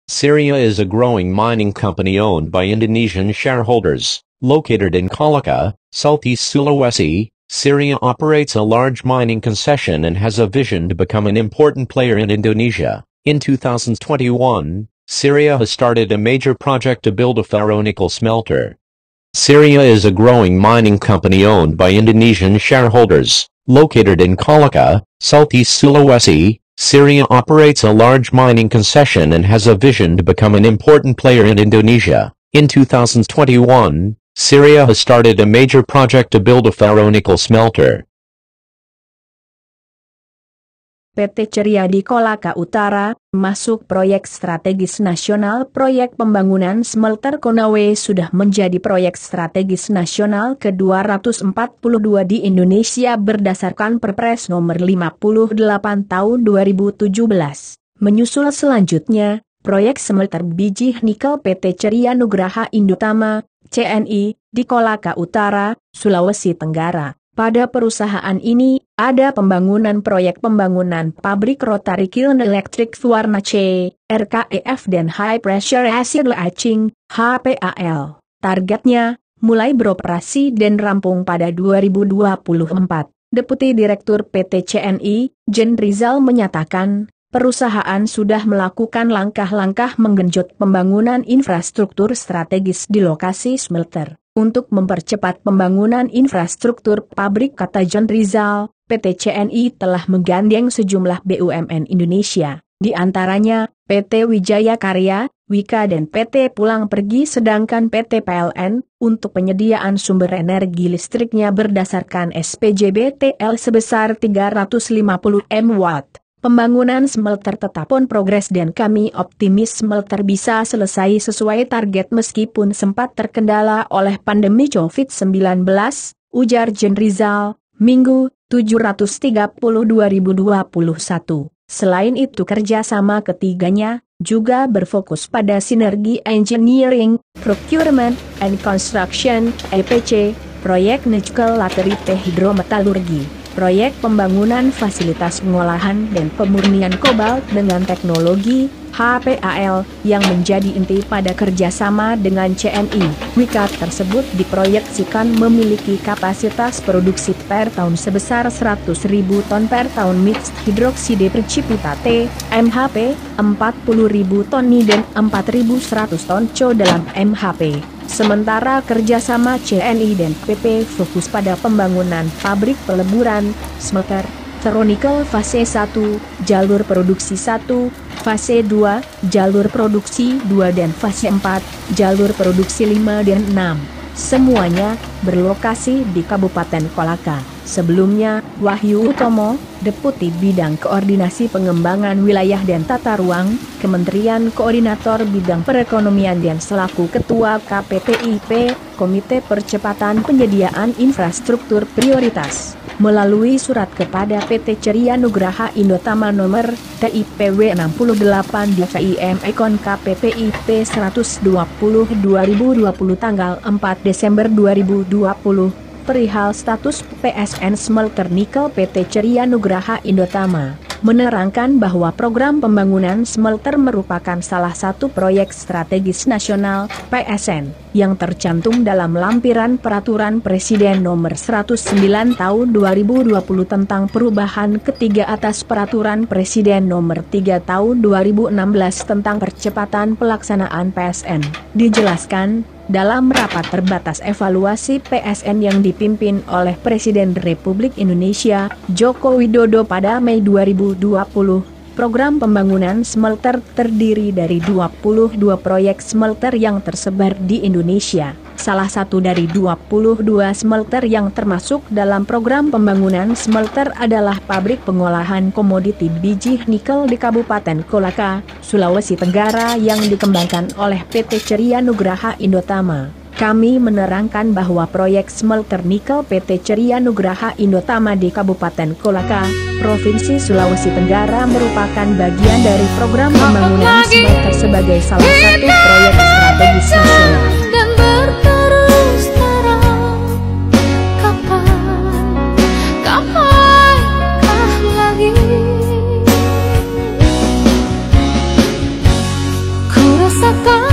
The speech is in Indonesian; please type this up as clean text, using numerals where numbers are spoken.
Syria is a growing mining company owned by Indonesian shareholders. Located in Kolaka, southeast Sulawesi, Syria operates a large mining concession and has a vision to become an important player in Indonesia. In 2021, Syria has started a major project to build a ferronickel smelter. Syria is a growing mining company owned by Indonesian shareholders. Located in Kolaka, southeast Sulawesi, Syria operates a large mining concession and has a vision to become an important player in Indonesia. In 2021, Syria has started a major project to build a ferronickel smelter. PT Ceria di Kolaka Utara, masuk proyek strategis nasional. Proyek pembangunan smelter Konawe sudah menjadi proyek strategis nasional ke-242 di Indonesia berdasarkan Perpres nomor 58 tahun 2017. Menyusul selanjutnya, proyek smelter biji nikel PT Ceria Nugraha Indotama, CNI, di Kolaka Utara, Sulawesi Tenggara. Pada perusahaan ini, ada pembangunan proyek pembangunan pabrik rotary kiln elektrik warna C, RKEF dan High Pressure Acid Leaching, HPAL. Targetnya, mulai beroperasi dan rampung pada 2024. Deputi Direktur PT CNI, Jen Rizal menyatakan, perusahaan sudah melakukan langkah-langkah menggenjot pembangunan infrastruktur strategis di lokasi smelter. Untuk mempercepat pembangunan infrastruktur pabrik, kata Jen Rizal, PT CNI telah menggandeng sejumlah BUMN Indonesia, di antaranya PT Wijaya Karya, Wika dan PT Pulang Pergi, sedangkan PT PLN, untuk penyediaan sumber energi listriknya berdasarkan SPJBTL sebesar 350 MW. Pembangunan smelter tetap on progres dan kami optimis smelter bisa selesai sesuai target meskipun sempat terkendala oleh pandemi COVID-19, ujar Jen Rizal, Minggu, 730/2021. Selain itu kerjasama ketiganya juga berfokus pada sinergi engineering, procurement, and construction, EPC, proyek nikel laterite hidrometalurgi. Proyek pembangunan fasilitas pengolahan dan pemurnian kobalt dengan teknologi HPAL yang menjadi inti pada kerjasama dengan CNI. Wika tersebut diproyeksikan memiliki kapasitas produksi per tahun sebesar 100.000 ton per tahun mixed hidrokside precipitate, MHP, 40.000 ton Ni dan 4.100 ton CO dalam MHP. Sementara kerjasama CNI dan PP fokus pada pembangunan pabrik peleburan, smelter, ferronickel fase 1, jalur produksi 1, fase 2, jalur produksi 2 dan fase 4, jalur produksi 5 dan 6. Semuanya berlokasi di Kabupaten Kolaka. Sebelumnya, Wahyu Utomo, Deputi Bidang Koordinasi Pengembangan Wilayah dan Tata Ruang, Kementerian Koordinator Bidang Perekonomian dan selaku Ketua KPPIP, Komite Percepatan Penyediaan Infrastruktur Prioritas, melalui surat kepada PT Ceria Nugraha Indotama nomor TIPW 68 DVIM Ekon KPPIP 120/2020 tanggal 4 Desember 2020. Perihal status PSN Smelter Nikel PT Ceria Nugraha Indotama, menerangkan bahwa program pembangunan smelter merupakan salah satu proyek strategis nasional PSN yang tercantum dalam lampiran Peraturan Presiden Nomor 109 Tahun 2020 tentang perubahan ketiga atas Peraturan Presiden Nomor 3 Tahun 2016 tentang percepatan pelaksanaan PSN. Dijelaskan, dalam rapat terbatas evaluasi PSN yang dipimpin oleh Presiden Republik Indonesia, Joko Widodo pada Mei 2020, program pembangunan smelter terdiri dari 22 proyek smelter yang tersebar di Indonesia. Salah satu dari 22 smelter yang termasuk dalam program pembangunan smelter adalah pabrik pengolahan komoditi biji nikel di Kabupaten Kolaka, Sulawesi Tenggara yang dikembangkan oleh PT Ceria Nugraha Indotama. Kami menerangkan bahwa proyek smelter nikel PT Ceria Nugraha Indotama di Kabupaten Kolaka, Provinsi Sulawesi Tenggara merupakan bagian dari program pembangunan smelter sebagai salah satu proyek strategis nasional. Dan berterus terang, kapankah lagi ku rasakan